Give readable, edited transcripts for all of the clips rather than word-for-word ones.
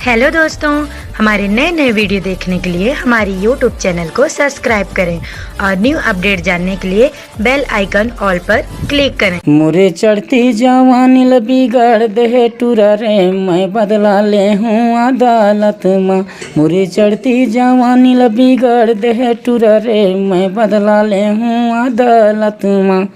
Hello दोस्तों, हमारे नए नए वीडियो देखने के लिए हमारी यूट्यूब चैनल को सब्सक्राइब करें और न्यू अपडेट जानने के लिए बेल आइकन ऑल पर क्लिक करें। मोरे चढ़ती जवानी ल बिगाड़ दे टूरा रे, मैं बदला ले हूँ अदालत माँ। मोरे चढ़ती जवानी ल बिगाड़ दे टूरा रे, मैं बदला ले हूँ अदालत माँ।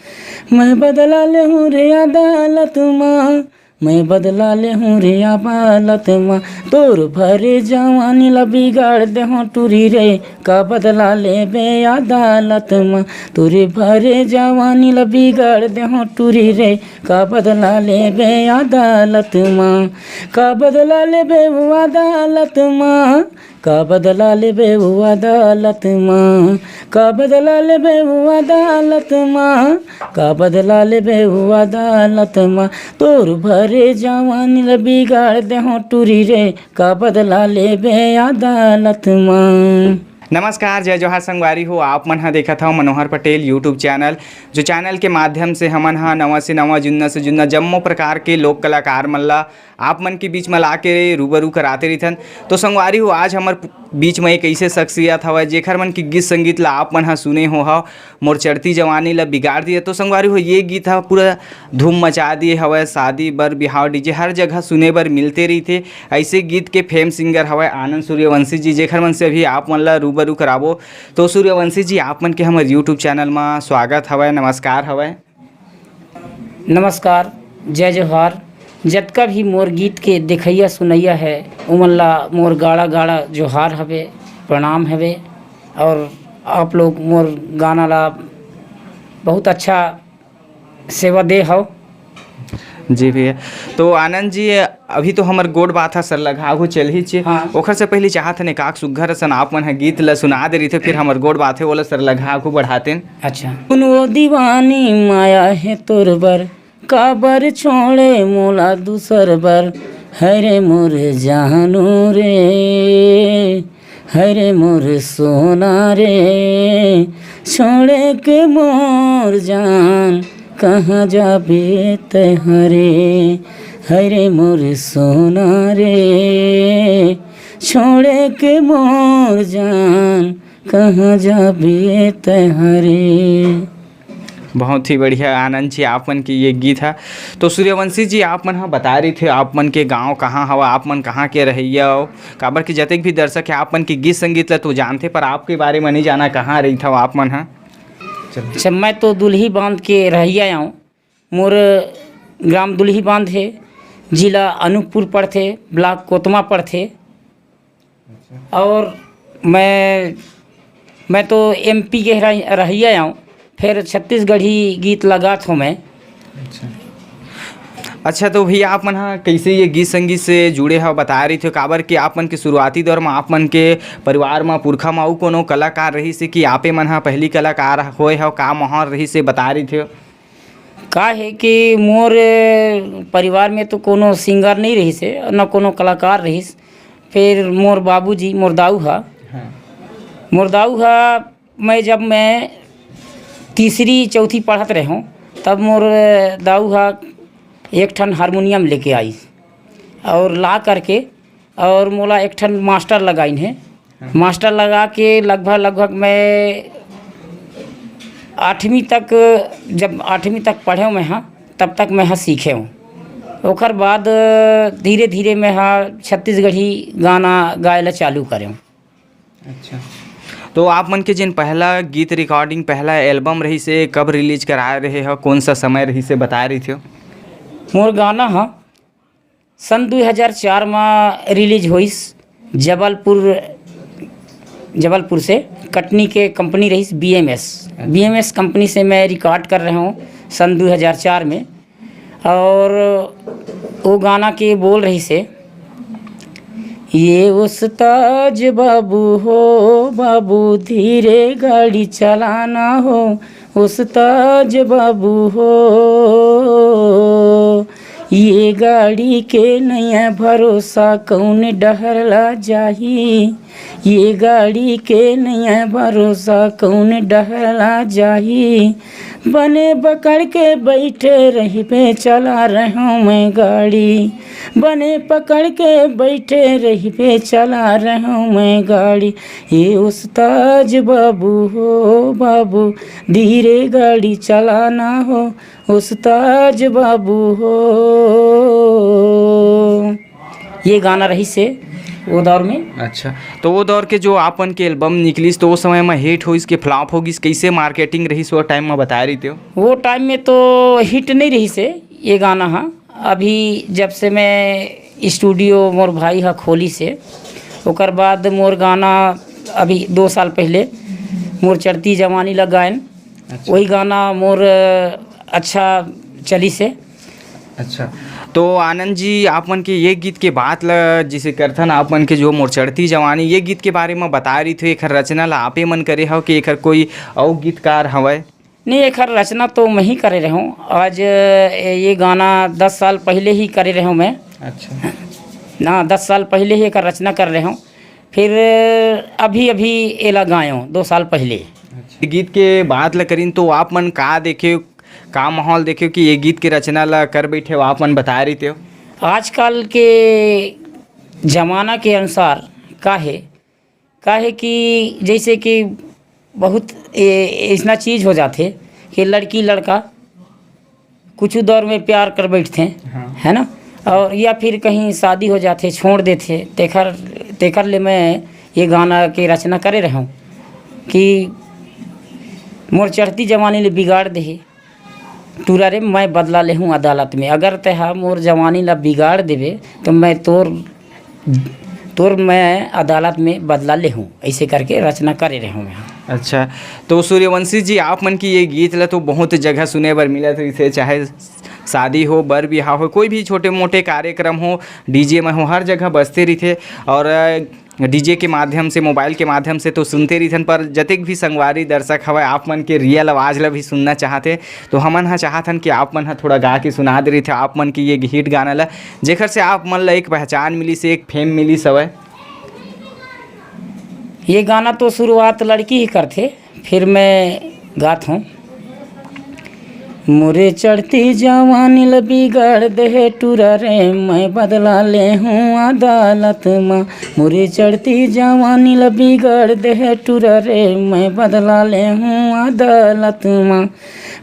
मैं बदला ले हूँ रे अदालत माँ, मैं बदला ले हूँ रे अदालत माँ। तोर भरे जवानी ल बिगाड़ दे हूँ टूरी रे, का बदला ले बे अदालत माँ। तोरे भरे जवानी ल बिगाड़ दे हूँ टूरी रे, का बदला ले बे अदालत माँ। का बदला ले बे वो अदालत माँ, का बदला ले बे वो अदालत माँ। का बदला ले बे वो अदालत माँ, का बदला ले बे वो अदालत माँ। तोर भरे जवानी ल बिगाड़ दे हूँ टूरी रे, का बदला ले बे अदालत माँ। नमस्कार, जय जोहार संगवारी हो। आप मन ह देखत हव मनोहर पटेल यूट्यूब चैनल, जो चैनल के माध्यम से हमन ह नवा से नवा जुन्ना से जुन्ना जम्मो प्रकार के लोक कलाकार मन ला आप मन के बीच में ला के रूबरू कराते रहिथन। तो संगवारी हो, आज हमार बीच में एक ऐसे शख्सियत हवय जेखर मन के गीत संगीत ला आप मन ह सुने हो हव, मोर चढ़ती जवानी ला बिगाड़ दिए। तो संगवारी हो, ये गीत ह पूरा धूम मचा दिए हवय। शादी बर बिहाव डीजे हर जगह सुने बर मिलते रहिथे। ऐसे गीत के फेम सिंगर हवय आनंद सूर्यवंशी जी, जेखर मन से अभी आप मन ला रूबरू कराबो। तो सूर्यवंशी जी, आप मन के हमारे यूट्यूब चैनल में स्वागत हवय, नमस्कार हवय। नमस्कार, जय जोहार। जतका भी मोर गीत के देखैया सुनैया है उमन ला मोर गाड़ा गाड़ा जोहार हवे, प्रणाम हवे। और आप लोग मोर गाना ला बहुत अच्छा सेवा दे हो। जी भैया। तो आनंद जी, अभी तो हमार गोड बात है सर लगाहू चल ही छे। हाँ। ओखर से पहले चाहत ने काक सुघर सन आप मन ह गीत ला सुना दे रही थे, फिर हमार गोड बात है बोला सर लगाहू बढ़ाते। अच्छा। वो दीवानी माया है तोर बर, काबर छोड़े मोला दूसर बर। हरे मोर जानू रे, हरे मोर सोना रे, छोड़े के मोर जान कहाँ जाबे तहरे। हरे मोर सोना रे, छोड़े के मोर जान कहाँ जाबे तहरे। बहुत ही बढ़िया आनंद जी, आप मन की ये गीत है। तो सूर्यवंशी जी, आप मन हाँ बता रही थे आप मन के गांव कहाँ हवा, आप मन कहाँ के रहिया हो। काबर के जतक भी दर्शक है आप मन के गीत संगीत ला तो जानते, पर आपके बारे में नहीं जाना कहाँ रही था आप मन हाँ। अच्छा, मैं तो दुल्ही बांध के रहिया आऊँ। मोर ग्राम दुल्ही बांध है, जिला अनूपपुर पड़थे, ब्लॉक कोतमा पड़थे। और मैं तो एमपी के रहिया आऊँ, फिर छत्तीसगढ़ी गीत लगात हूँ मैं। अच्छा, तो भैया आप मन हाँ कैसे ये गीत संगीत से जुड़े हो बता रही थे। काबर कि आप मन के शुरुआती दौर में आप मन के परिवार में पुरखा में अउ कोनो कलाकार रही से कि आपे मन हाँ पहली कलाकार होए हो, का माहौल रही से बता रही थे। का है कि मोर परिवार में तो कोनो सिंगर नहीं रही से, न कोनो कलाकार रही। फिर मोर बाबूजी मोर दाऊ हा, मोर दाऊ हा जब मैं तीसरी चौथी पढ़त रहे हूँ, तब मोर दाऊ हा एक ठन हारमोनियम लेके आई और ला करके और मोला एक ठन मास्टर लगाइन है। मास्टर लगा के लगभग मैं 8वीं तक, जब 8वीं तक पढ़े हूँ मैं हाँ, तब तक मैं हाँ सीखे हूँ। ओकर बाद धीरे धीरे मैं हाँ छत्तीसगढ़ी गाना गाए ला चालू करे हूँ। अच्छा, तो आप मन के जिन पहला गीत रिकॉर्डिंग पहला एल्बम रही से कब रिलीज कराए रहे हो, कौन सा समय रही से बता रही थे। मोर गाना हाँ सन 2004 में रिलीज होइस। जबलपुर से कटनी के कंपनी रही बीएमएस कंपनी से मैं रिकॉर्ड कर रहा हूँ सन 2004 में। और वो गाना के बोल रही से, ये उस्ताज बाबू हो बाबू, धीरे गाड़ी चलाना हो, उस्ताज बाबू हो। ये गाड़ी के नया भरोसा कौन डहरला जाही, ये गाड़ी के नया भरोसा कौन डहरला जाही। बने पकड़ के बैठे रही पे चला रहा हूँ मैं गाड़ी, बने पकड़ के बैठे रही पे चला रहा हूँ मैं गाड़ी। ये उस्ताद बाबू हो बाबू, धीरे गाड़ी चलाना हो उस्ताद बाबू हो। ये गाना रही से वो दौर में। अच्छा, तो वो दौर के जो आपन के एल्बम निकलिस तो वो समय में हिट हो इसके फ्लॉप होगिस, कैसे मार्केटिंग रही वो टाइम में बता रही थे? वो टाइम में तो हिट नहीं रही से ये गाना। हाँ, अभी जब से मैं स्टूडियो मोर भाई हा खोली से ओकर बाद मोर गाना अभी 2 साल पहले मोर चढ़ती जवानी लग गायन। अच्छा। वही गाना मोर अच्छा चली से। अच्छा, तो आनंद जी आपन के ये गीत के बात ल जिसे करथन आपन के जो मोर चढ़ती जवानी ये गीत के बारे में बता रही थे, एखर रचना ला आपे मन करे हो कि एखर कोई और गीतकार हवय? नहीं, एखर रचना तो मैं ही करे रहूँ। आज ये गाना 10 साल पहले ही करे रहूँ मैं। अच्छा ना 10 साल पहले ही एकर रचना कर रहे हूँ, फिर अभी अभी एला गायों 2 साल पहले। गीत के बात ल करीन तो आप मन का देखे, का माहौल देखे कि ये गीत की रचना ला कर बैठे हो, आप मन बता रही थे? आजकल के ज़माना के अनुसार काहे कि जैसे कि बहुत ऐसा चीज़ हो जाते कि लड़की लड़का कुछ दौर में प्यार कर बैठते हैं। हाँ। है ना, और या फिर कहीं शादी हो जाते छोड़ देते, तेकर ले मैं ये गाना की रचना करे रहा हूँ कि मोर चढ़ती जवानी ले बिगाड़ दे टूरा रे मैं बदला ले हूँ अदालत में। अगर तेहा मोर जवानी ला बिगाड़ देवे तो मैं तोर मैं अदालत में बदला ले हूँ, ऐसे करके रचना करे रहा हूँ मैं। अच्छा, तो सूर्यवंशी जी आप मन की ये गीत ला तो बहुत जगह सुने बर मिला था, इसे चाहे शादी हो, बर बिहाव हो, कोई भी छोटे मोटे कार्यक्रम हो, डीजे में हो, हर जगह बजते रही थे। और डीजे के माध्यम से, मोबाइल के माध्यम से तो सुनते रही थन, पर जतेक भी संगवारी दर्शक हवे आप मन के रियल आवाज़ ला भी सुनना चाहते तो हमन हा चाहतन कि आप मन हा थोड़ा गा के सुना दे रही थे आप मन की ये हिट गाना ला, जेखर से आप मन ला एक पहचान मिली से, एक फेम मिली सवय। ये गाना तो शुरुआत लड़की ही करते, फिर मैं गात हूँ। मोरे चढ़ती जवानी ल बिगाड़ दे टूरा रे मैं बदला ले हूँ अदालत माँ। मोरे चढ़ती जवानी ल बिगाड़ दे टूरा रे मैं बदला ले हूँ अदालत माँ।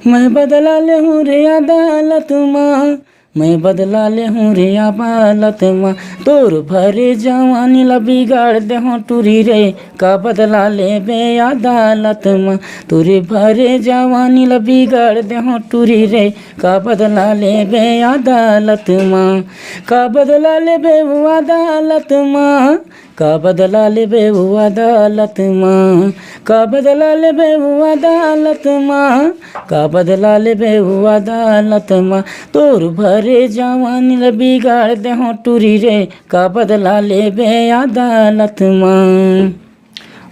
मैं बदला ले हूँ रे अदालत माँ, मैं बदला ले हूँ रे अदालत माँ। तोर भरे जवानी ला बिगाड़ दे हूँ टूरी रे का बदला ले बे अदालत माँ। तोरे भरे जवानी ला बिगाड़ दे हूँ टूरी रे का बदला ले बे अदालत माँ। का बदला ले बे अदालत माँ, का बदला ले बे अदालत माँ। का बदला ले बे अदालत माँ, का बदला ले बे अदालत माँ। तोर भरे जवानी ल बिगाड़ दे हूँ टूरी रे का बदला ले बे अदालत माँ।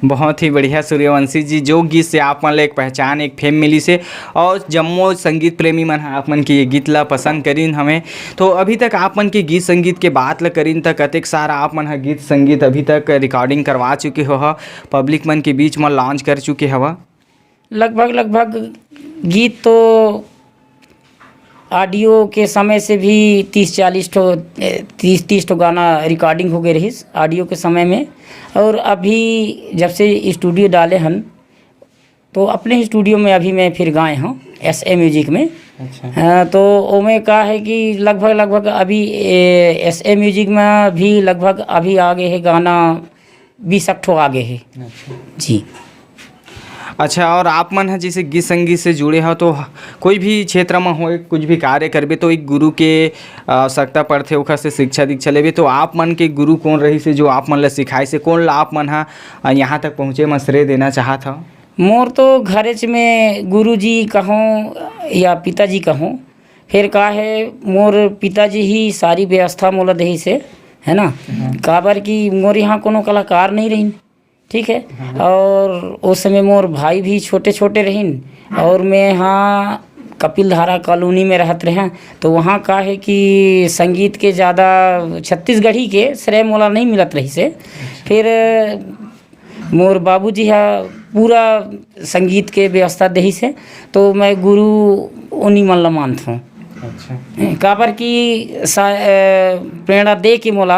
बहुत ही बढ़िया सूर्यवंशी जी, जो गीत से आप मन ला एक पहचान, एक फेम मिली से, और जम्मो संगीत प्रेमी मन आप मन की ये गीत ला पसंद करीन हमें। तो अभी तक आप मन के गीत संगीत के बात ला करीन तक कतेक सारा आप मन गीत संगीत अभी तक रिकॉर्डिंग करवा चुके हो, पब्लिक मन के बीच में लॉन्च कर चुके हवा? लगभग गीत तो ऑडियो के समय से भी 30-40 ठो गाना रिकॉर्डिंग हो गए रही ऑडियो के समय में। और अभी जब से स्टूडियो डाले हन तो अपने ही स्टूडियो में अभी मैं फिर गाए हूँ SA म्यूजिक में। अच्छा। तो ओमें का है कि लगभग अभी SA म्यूजिक में भी लगभग अभी आगे है गाना 20 ठो आगे है। अच्छा। जी। अच्छा, और आप मन है जैसे गीत संगीत से जुड़े हो तो कोई भी क्षेत्र में हो, कुछ भी कार्य करबे तो एक गुरु के आवश्यकता पड़ते, ओखर से शिक्षा दीक्षा लेबे तो आप मन के गुरु कौन रही से जो आप मन ला सिखाए से, कौन ला आप मन हा यहाँ तक पहुँचे में श्रेय देना चाहत हो? मोर तो घरेच में गुरुजी कहूँ या पिताजी कहूँ, फिर का है मोर पिताजी ही सारी व्यवस्था मोला दही से, है ना। काबर की मोर यहाँ कोनो कलाकार नहीं रही, ठीक है। और उस समय मोर भाई भी छोटे छोटे रहीन और मैं यहाँ कपिल धारा कॉलोनी में रहते रहे हैं, तो वहाँ का है कि संगीत के ज़्यादा छत्तीसगढ़ी के श्रेय मोला नहीं मिलत रही से। फिर मोर बाबूजी है पूरा संगीत के व्यवस्था दही से, तो मैं गुरु उन्हीं मन ला मानता हूँ। अच्छा काबर की प्रेरणा दे के मोला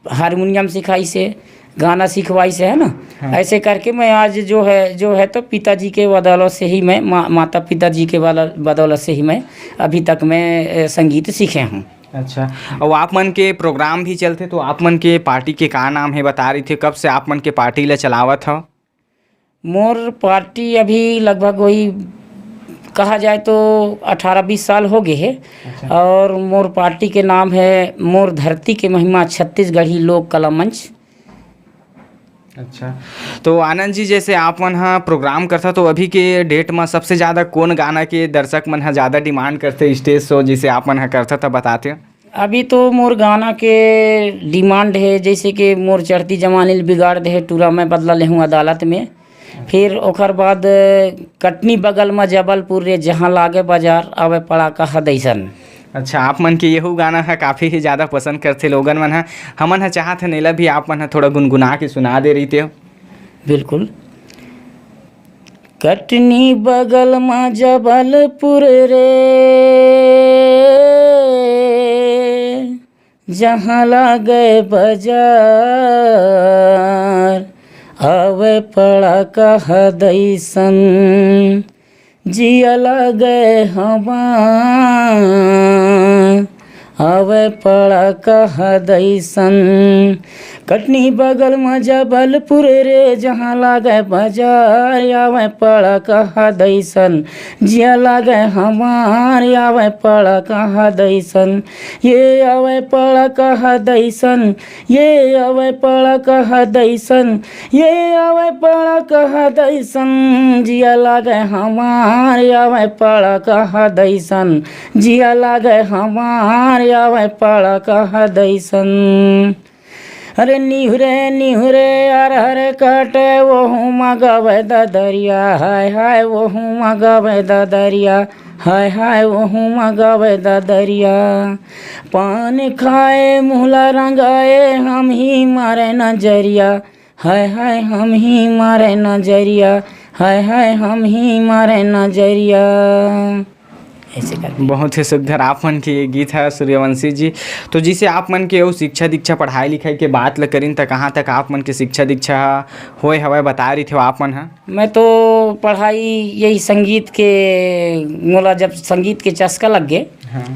हारमोनियम सिखाई से, गाना सिखवाई से, है ना। हाँ। ऐसे करके मैं आज जो है तो पिताजी के बदौलत से ही मैं माता पिताजी के बदौलत से ही मैं अभी तक मैं संगीत सीखे हूँ। अच्छा, और आप मन के प्रोग्राम भी चलते, तो आप मन के पार्टी के का नाम है बता रही थे, कब से आप मन के पार्टी ला चलावत हो? मोर पार्टी अभी लगभग वही कहा जाए तो 18-20 साल हो गए है। अच्छा। और मोर पार्टी के नाम है मोर धरती के महिमा छत्तीसगढ़ी लोक कला मंच। अच्छा, तो आनंद जी, जैसे आप मन हा प्रोग्राम करता, तो अभी के डेट में सबसे ज़्यादा कौन गाना के दर्शक मन हा ज़्यादा डिमांड करते स्टेज शो जिसे आप मन हा करता था, बताते? अभी तो मोर गाना के डिमांड है जैसे कि मोर चढ़ती जवानी बिगाड़ दे टूरा मैं बदला ले हूँ अदालत में। फिर ओकर बाद कटनी बगल में जबलपुर रे जहाँ लागे बाजार आवे पड़ा कहा दैसन। अच्छा, आप मन के यहू गाना है काफ़ी ही ज़्यादा पसंद करते लोगन मन है, हमन है चाहत है नेला भी आप मन है थोड़ा गुनगुना के सुना दे रही थे। बिल्कुल। कटनी बगल में जबलपुर रे जहाँ लागे बाजार आवे पड़ा कहा दैसन जिया लागे हमार आवे पड़ा कहा दैसन। कटनी बगल में जबलपुर रे जहाँ लागे बाजार आवे पड़ा कहा दैसन जिया लागे हमार आवे पड़ा कहा दैसन। ये आवे पड़ा कहा दैसन, ये आवे पड़ा कहा दैसन, ये आवे पड़ा कहा दैसन जिया लागे हमार आवे पड़ा कहा दैसन जिया लागे हमार आवे पड़ा कहा दैसन। अरे निहुरे निहुरे अरहर काटे वहू मगवे दरिया हाय हाय वहू मगवे दरिया हाय हाय वहू मगवे दरिया। पान खाए मुहला रंगाए हम ही मारे नजरिया हाय हाय हम ही मारे नजरिया हाय हाय हम ही मारे नजरिया। ऐसे कर बहुत ही सुंदर आप मन के ये गीत है सूर्यवंशी जी। तो जिसे आप मन के वो शिक्षा दीक्षा पढ़ाई लिखाई के बात ल करीन त कहाँ तक आप मन के शिक्षा दीक्षा होए हवे बता रही थे आप मन? मैं तो पढ़ाई यही संगीत के मोला जब संगीत के चस्का लग गए,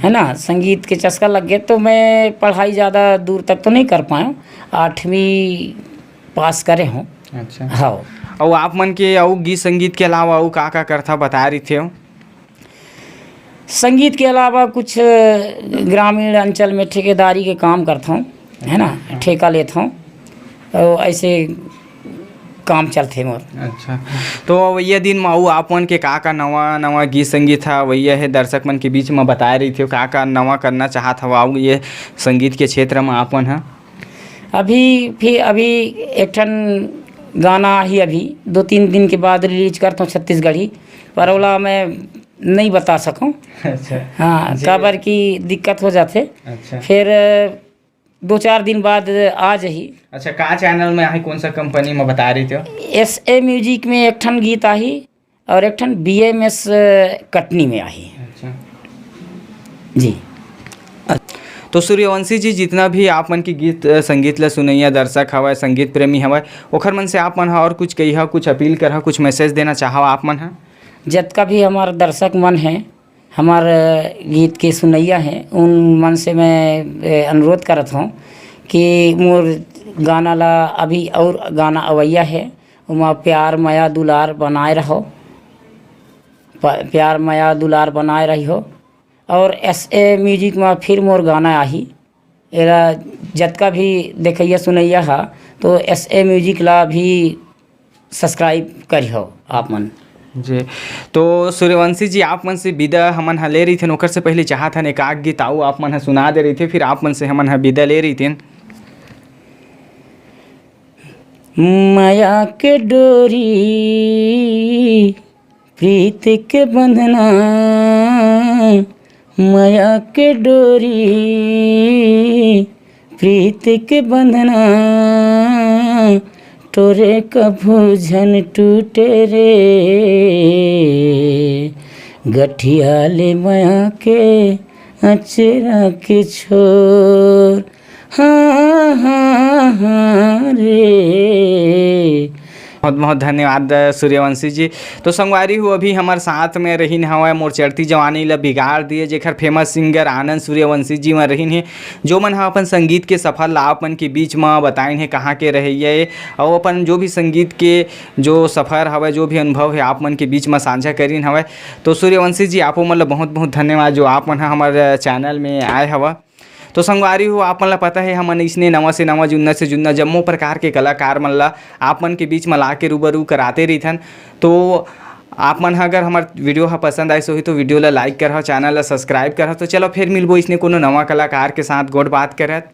है ना, संगीत के चस्का लग गए तो मैं पढ़ाई ज़्यादा दूर तक तो नहीं कर पाया, 8वीं पास करे हूँ। अच्छा, हाँ। और आप मन के और गीत संगीत के अलावा वो का करता बता रही थे? संगीत के अलावा कुछ ग्रामीण अंचल में ठेकेदारी के काम करता हूँ, है ना, ठेका लेता हूँ और ऐसे काम चलते मोर। अच्छा, तो वही दिन में वो आप मन के का नवा नवा गीत संगीत है वही है दर्शक मन के बीच में बता रही थी का नवा करना चाहत हवा ये संगीत के क्षेत्र में आप मन है? अभी एक ठन गाना ही अभी 2-3 दिन के बाद रिलीज करता हूँ छत्तीसगढ़ी, पर ओला मैं नहीं बता सकूँ। अच्छा, हाँ, काबर की दिक्कत हो जाते। अच्छा, फिर 2-4 दिन बाद आ जाही। अच्छा, का चैनल में आई, कौन सा कंपनी में बता रही थे? SA म्यूजिक में एक ठन गीत आई और एक ठन BMS कटनी में आई। अच्छा जी। तो सूर्यवंशी जी, जितना भी आप मन की गीत संगीत ला सुनैया दर्शक हवा संगीत प्रेमी हवा ओखर मन से आप मन और कुछ कही कुछ अपील कर कुछ मैसेज देना चाहो आप मन? जितना भी हमारे दर्शक मन हैं, हमारे गीत के सुनैया हैं, उन मन से मैं अनुरोध करता हूँ कि मोर गाना ला अभी और गाना अवैया है उमा प्यार माया दुलार बनाए रहो, प्यार माया दुलार बनाए रही हो। और SA म्यूजिक में फिर मोर गाना आही, एरा जतका भी देखैया सुनैया हा तो SA म्यूजिक ला भी सब्सक्राइब करी हो आप मन जी। तो सूर्यवंशी जी, आप मन से विदा हमन ले रही थे, ओकर से पहले चाहत हन एक आग गीत आओ आप मन सुना दे रही थे, फिर आप मन से हमन विदा ले रही थी। माया के डोरी प्रीत के बंधना माया के डोरी, प्रीत के बंधना तोरे कभू झन टूटे रे, गठिया ले माया के अचरा के छोर, हाँ हाँ हाँ रे। बहुत बहुत धन्यवाद सूर्यवंशी जी। तो संगवारी हो अभी हमारे साथ में रहीन हवा मोर चढ़ती जवानी ला बिगाड़ दिए, जेखर फेमस सिंगर आनंद सूर्यवंशी जी में रहीन है, जो मन हा अपन संगीत के सफल लाभ मन के बीच में बताइन है कहाँ के रहिए, और अपन जो भी संगीत के जो सफ़र हवे, जो भी अनुभव है आप मन के बीच में साझा करीन हवे। तो सूर्यवंशी जी आपो मन ला बहुत बहुत धन्यवाद जो आप मन हमारे चैनल में आए हवा। तो संगवारी हो आप मन ला पता है हमन इसने नवा से नवा जुन्ना जम्मो प्रकार के कलाकार मन ला आप मन के बीच में ला के रूबरू कराते रहिथन। तो आप मन अगर हमार वीडियो हा पसंद आइस होही तो वीडियो ला लाइक करह, चैनल ला सब्सक्राइब करह। तो चलो फिर मिलबो इसने कोनो नवा कलाकार के साथ गोड़ बात करत।